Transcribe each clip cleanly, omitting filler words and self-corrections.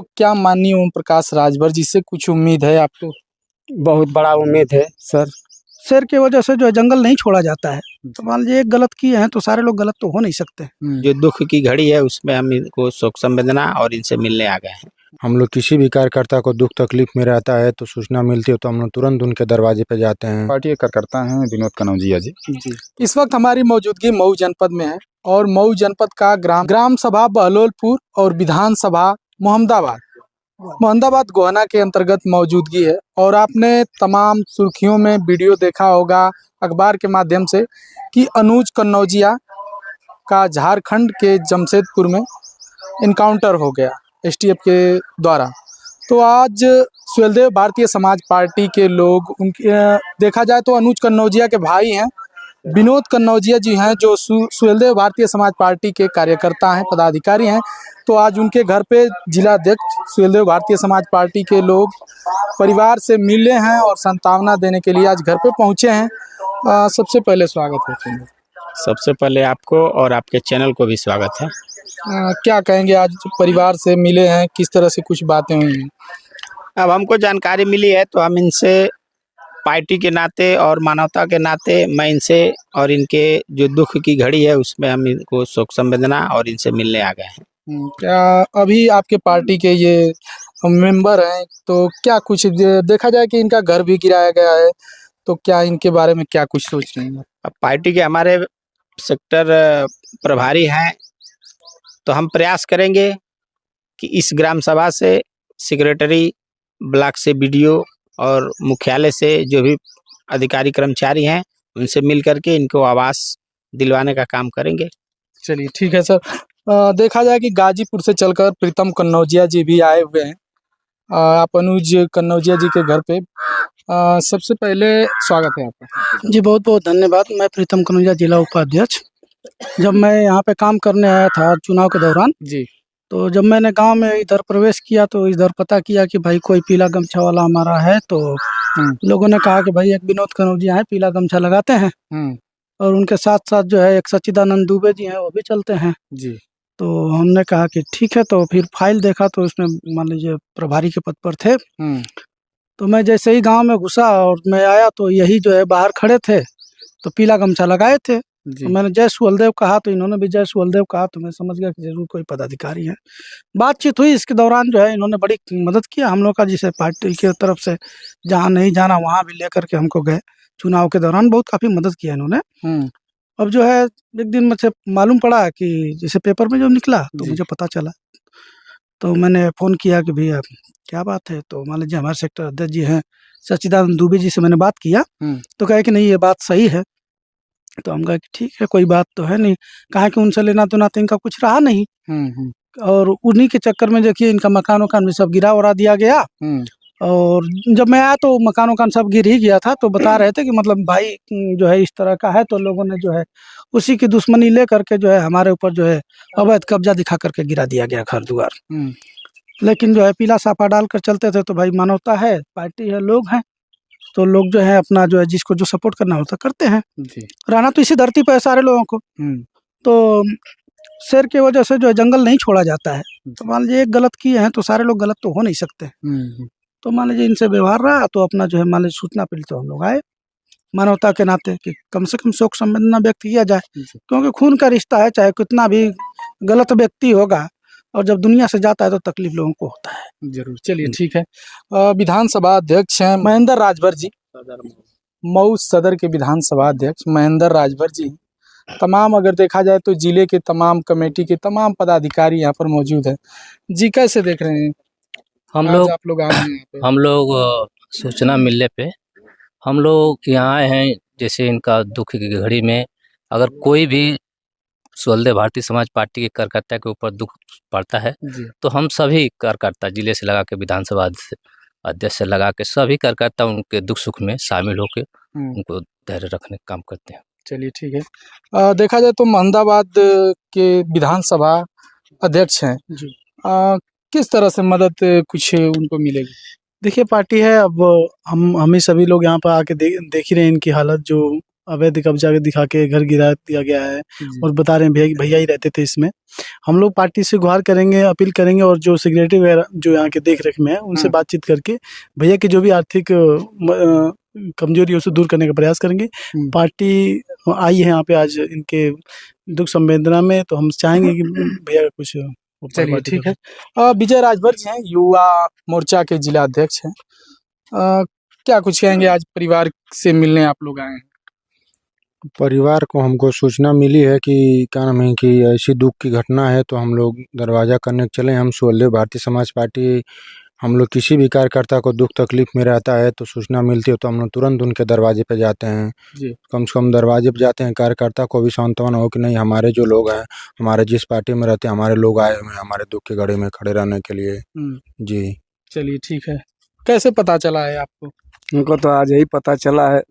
तो क्या माननीय ओम प्रकाश राजभर जी से कुछ उम्मीद है आपको? बहुत बड़ा उम्मीद है सर। शेर की वजह से जो है जंगल नहीं छोड़ा जाता है, तो मान लीजिए एक गलत किए हैं तो सारे लोग गलत तो हो नहीं सकते। जो दुख की घड़ी है उसमें हम इनको शोक संवेदना और इनसे मिलने आ गए हैं। हम लोग किसी भी कार्यकर्ता को दुख तकलीफ में रहता है तो सूचना मिलती है तो हम लोग तुरंत उनके दरवाजे पे जाते हैं। पार्टी के कार्यकर्ता हैं विनोद कनौजिया जी। इस वक्त हमारी मौजूदगी मऊ जनपद में है और मऊ जनपद का ग्राम सभा बहलोलपुर और विधानसभा मोहम्मदाबाद गोहना के अंतर्गत मौजूदगी है। और आपने तमाम सुर्खियों में वीडियो देखा होगा अखबार के माध्यम से कि अनुज कन्नौजिया का झारखंड के जमशेदपुर में इनकाउंटर हो गया एसटीएफ के द्वारा। तो आज सुहेलदेव भारतीय समाज पार्टी के लोग उनके देखा जाए तो अनुज कन्नौजिया के भाई हैं विनोद कन्नौजिया जी हैं जो सुहेलदेव भारतीय समाज पार्टी के कार्यकर्ता हैं, पदाधिकारी हैं। तो आज उनके घर पे जिलाध्यक्ष सुहेलदेव भारतीय समाज पार्टी के लोग परिवार से मिले हैं और सांत्वना देने के लिए आज घर पे पहुंचे हैं। सबसे पहले स्वागत है। सबसे पहले आपको और आपके चैनल को भी स्वागत है। क्या कहेंगे, आज परिवार से मिले हैं, किस तरह से कुछ बातें हुई हैं? अब हमको जानकारी मिली है तो हम इनसे पार्टी के नाते और मानवता के नाते मैं इनसे और इनके जो दुख की घड़ी है उसमें हम इनको शोक संवेदना और इनसे मिलने आ गए हैं। क्या अभी आपके पार्टी के ये मेंबर हैं तो क्या कुछ देखा जाए कि इनका घर भी गिराया गया है, तो क्या इनके बारे में क्या कुछ सोच रहे हैं? अब पार्टी के हमारे सेक्टर प्रभारी हैं तो हम प्रयास करेंगे कि इस ग्राम सभा से सेक्रेटरी, ब्लॉक से बीडीओ और मुख्यालय से जो भी अधिकारी कर्मचारी हैं उनसे मिल करके इनको आवास दिलवाने का काम करेंगे। चलिए ठीक है सर। देखा जाए कि गाजीपुर से चलकर प्रीतम कन्नौजिया जी भी आए हुए हैं। आप अनुज कन्नौजिया जी के घर पे सबसे पहले स्वागत है आपका। जी बहुत बहुत धन्यवाद। मैं प्रीतम कन्नौजिया जिला उपाध्यक्ष। जब मैं यहाँ पे काम करने आया था चुनाव के दौरान जी, तो जब मैंने गांव में इधर प्रवेश किया तो इधर पता किया कि भाई कोई पीला गमछा वाला हमारा है, तो लोगों ने कहा कि भाई एक विनोद कन्नौजिया है, पीला गमछा लगाते हैं। और उनके साथ साथ जो है एक सच्चिदानंद दुबे जी हैं, वो भी चलते हैं जी। तो हमने कहा कि ठीक है। तो फिर फाइल देखा तो उसमें मान लीजिए प्रभारी के पद पर थे। तो मैं जैसे ही गांव में घुसा और मैं आया तो यही जो है बाहर खड़े थे तो पीला गमछा लगाए थे। तो मैंने जय सुहेलदेव कहा तो इन्होंने भी जय सुहेलदेव कहा, तो मैं समझ गया कि जरूर कोई पदाधिकारी है। बातचीत हुई, इसके दौरान जो है इन्होंने बड़ी मदद किया हम लोग का, जिसे पार्टी की तरफ से जहाँ नहीं जाना वहाँ भी लेकर के हमको गए। चुनाव के दौरान बहुत काफ़ी मदद किया इन्होंने। अब जो है एक दिन मुझे मालूम पड़ा कि जैसे पेपर में जो निकला तो मुझे पता चला, तो मैंने फ़ोन किया कि भैया क्या बात है। तो मान लीजिए हमारे सेक्टर अध्यक्ष जी हैं सच्चिदानंद दुबे जी से मैंने बात किया तो कहे कि नहीं ये बात सही है। तो हम कहे कि ठीक है, कोई बात तो है नहीं। कहा कि उनसे लेना देना तो इनका कुछ रहा नहीं, और उन्हीं के चक्कर में देखिए इनका मकान वकान भी सब गिरा उड़ा दिया गया। और जब मैं आया तो मकान वकान सब गिर ही गया था। तो बता रहे थे कि मतलब भाई जो है इस तरह का है, तो लोगों ने जो है उसी की दुश्मनी ले करके जो है हमारे ऊपर जो है अवैध कब्जा दिखा करके गिरा दिया गया घर द्वार। लेकिन जो है पीला साफा डालकर चलते थे। तो भाई मानवता है, पार्टी है, लोग हैं, तो लोग जो है अपना जो है जिसको जो सपोर्ट करना होता करते हैं। रहना तो इसी धरती पर है सारे लोगों को। तो शेर की वजह से जो है जंगल नहीं छोड़ा जाता है, तो मान लीजिए एक गलत किए हैं तो सारे लोग गलत तो हो नहीं सकते। तो मान लीजिए इनसे व्यवहार रहा तो अपना जो है मान लीजिए सूचना मिली तो हम लोग आए मानवता के नाते कि कम से कम शोक संवेदना व्यक्त किया जाए, क्योंकि खून का रिश्ता है। चाहे कितना भी गलत व्यक्ति होगा और जब दुनिया से जाता है तो तकलीफ लोगों को होता है। जरूर, चलिए ठीक है। विधानसभा अध्यक्ष हैं महेंद्र राजभर जी, मऊ सदर के विधानसभा अध्यक्ष महेंद्र राजभर जी। तमाम अगर देखा जाए तो जिले के तमाम कमेटी के तमाम पदाधिकारी यहाँ पर मौजूद हैं जी। कैसे देख रहे हैं हम लोग सूचना मिलने पे हम लोग यहाँ आए हैं। जैसे इनका दुख की घड़ी में अगर कोई भी सुहेलदेव भारतीय समाज पार्टी के कार्यकर्ता के ऊपर दुख पड़ता है तो हम सभी कार्यकर्ता जिले से लगा के विधानसभा अध्यक्ष से लगा के सभी कार्यकर्ता उनके दुख सुख में शामिल होकर उनको धैर्य रखने का काम करते हैं। चलिए ठीक है। देखा जाए तो मोहम्मदाबाद के विधानसभा अध्यक्ष हैं, किस तरह से मदद कुछ उनको मिलेगी? देखिए पार्टी है, अब हम ही सभी लोग यहाँ पर आके देख ही रहे हैं इनकी हालत, जो अवैध कब्जा दिखा के घर गिरा दिया गया है और बता रहे हैं भैया भैया ही रहते थे इसमें। हम लोग पार्टी से गुहार करेंगे, अपील करेंगे और जो सेक्रेटरी वगैरह जो यहाँ के देख रेख में है उनसे बातचीत करके भैया की जो भी आर्थिक कमजोरी है उसे दूर करने का प्रयास करेंगे। पार्टी आई है यहाँ पे आज इनके दुख संवेदना में, तो हम चाहेंगे कि भैया कुछ चलिए ठीक है। विजय राजभर जी हैं, युवा मोर्चा के जिला अध्यक्ष हैं। क्या कुछ कहेंगे, आज परिवार से मिलने आप लोग आए हैं? परिवार को हमको सूचना मिली है कि क्या नाम है कि ऐसी दुख की घटना है, तो हम लोग दरवाज़ा करने चले। हम सुहेलदेव भारतीय समाज पार्टी, हम लोग किसी भी कार्यकर्ता को दुख तकलीफ में रहता है तो सूचना मिलती है तो हम लोग तुरंत उनके दरवाजे पे जाते हैं जी। कम से कम दरवाजे पे जाते हैं, कार्यकर्ता को भी सांत्वना हो कि नहीं, हमारे जो लोग हैं, हमारे जिस पार्टी में रहते हैं, हमारे लोग आए हुए हैं हमारे दुख की घड़ी में खड़े रहने के लिए। जी चलिए ठीक है। कैसे पता चला है आपको? उनको तो आज यही पता चला है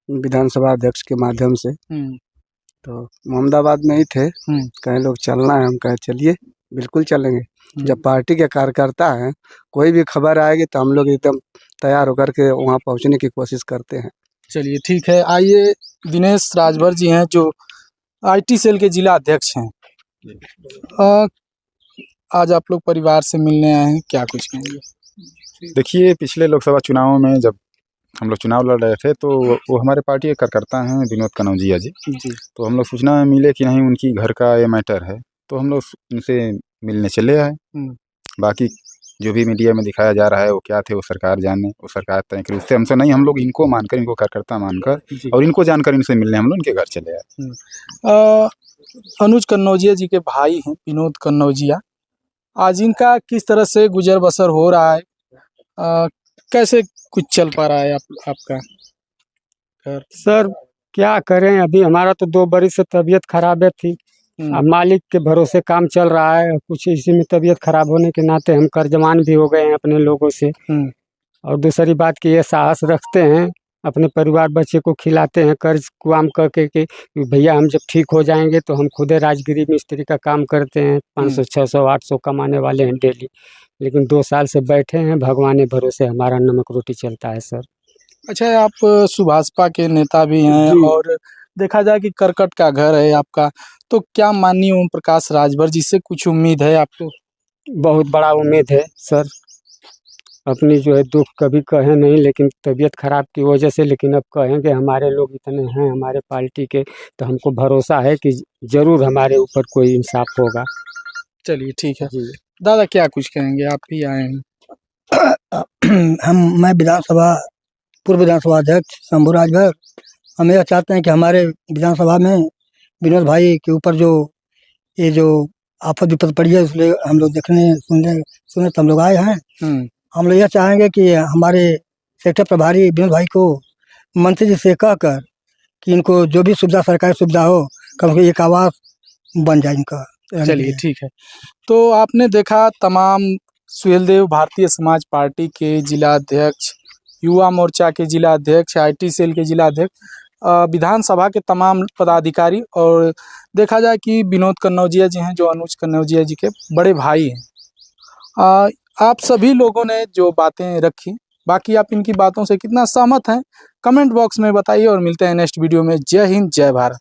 विधानसभा अध्यक्ष के माध्यम से। तो मोहम्मदाबाद में ही थे, कहे लोग चलना है, हम कहे चलिए बिल्कुल चलेंगे। जब पार्टी के कार्यकर्ता हैं, कोई भी खबर आएगी तो हम लोग एकदम तैयार होकर के वहाँ पहुँचने की कोशिश करते हैं। चलिए ठीक है। आइए, दिनेश राजभर जी हैं जो IT सेल के जिला अध्यक्ष हैं। आज आप लोग परिवार से मिलने आए हैं, क्या कुछ कहेंगे? देखिए, पिछले लोकसभा चुनावों में जब हम लोग चुनाव लड़ रहे थे तो वो हमारे पार्टी के कार्यकर्ता हैं विनोद कनौजिया जी। तो हम लोग सूचना में मिले कि नहीं उनकी घर का ये मैटर है, तो हम लोग उनसे मिलने चले आए। बाकी जो भी मीडिया में दिखाया जा रहा है वो क्या थे वो सरकार जाने, वो सरकार तय करे, उससे हमसे नहीं, हम लोग इनको मानकर, इनको कार्यकर्ता मानकर और इनको जानकर इनसे मिलने हम लोग इनके घर चले आए। अनुज कन्नौजिया जी के भाई हैं विनोद कन्नौजिया, आज इनका किस तरह से गुजर बसर हो रहा है? कैसे कुछ चल पा रहा है आपका घर? सर क्या करें, अभी हमारा तो 2 बरस से तबीयत खराब थी। अब मालिक के भरोसे काम चल रहा है, कुछ इसी में तबीयत खराब होने के नाते हम कर्जमान भी हो गए हैं अपने लोगों से। और दूसरी बात कि ये साहस रखते हैं, अपने परिवार बच्चे को खिलाते हैं कर्ज कुआम करके कि भैया हम जब ठीक हो जाएंगे तो हम खुद राजगिरी मिस्त्री का काम करते हैं, 500 600 800 कमाने वाले हैं डेली। लेकिन 2 साल से बैठे हैं, भगवान के भरोसे हमारा नमक रोटी चलता है सर। अच्छा, आप सुभाषपा के नेता भी हैं और देखा जाए कि करकट का घर है आपका, तो क्या माननीय ओम प्रकाश राजभर जी से कुछ उम्मीद है आपको? बहुत बड़ा उम्मीद है सर। अपनी जो है दुख कभी कहे नहीं, लेकिन तबीयत खराब की वजह से, लेकिन अब कहेंगे हमारे लोग इतने हैं हमारे पार्टी के, तो हमको भरोसा है कि जरूर हमारे ऊपर कोई इंसाफ होगा। चलिए ठीक है। दादा क्या कुछ कहेंगे, आप भी आए हैं? मैं पूर्व विधानसभा अध्यक्ष शंभू राजभर, हम यह चाहते हैं कि हमारे विधानसभा में विनोद भाई के ऊपर जो ये जो आफत विपत पड़ी है इसलिए हम लोग देखने सुने तो हम लोग आए हैं। हम लोग यह चाहेंगे कि हमारे सेक्टर प्रभारी विनोद भाई को मंत्री जी से कहकर कि इनको जो भी सुविधा, सरकारी सुविधा हो, कम से कम एक आवास बन जाए इनका। चलिए ठीक है। तो आपने देखा तमाम सुहेलदेव भारतीय समाज पार्टी के जिला अध्यक्ष, युवा मोर्चा के जिला अध्यक्ष, IT सेल के जिला अध्यक्ष, विधानसभा के तमाम पदाधिकारी, और देखा जाए कि विनोद कन्नौजिया जी हैं जो अनुज कन्नौजिया जी के बड़े भाई हैं। आप सभी लोगों ने जो बातें रखी, बाकी आप इनकी बातों से कितना सहमत हैं कमेंट बॉक्स में बताइए और मिलते हैं नेक्स्ट वीडियो में। जय हिंद, जय भारत।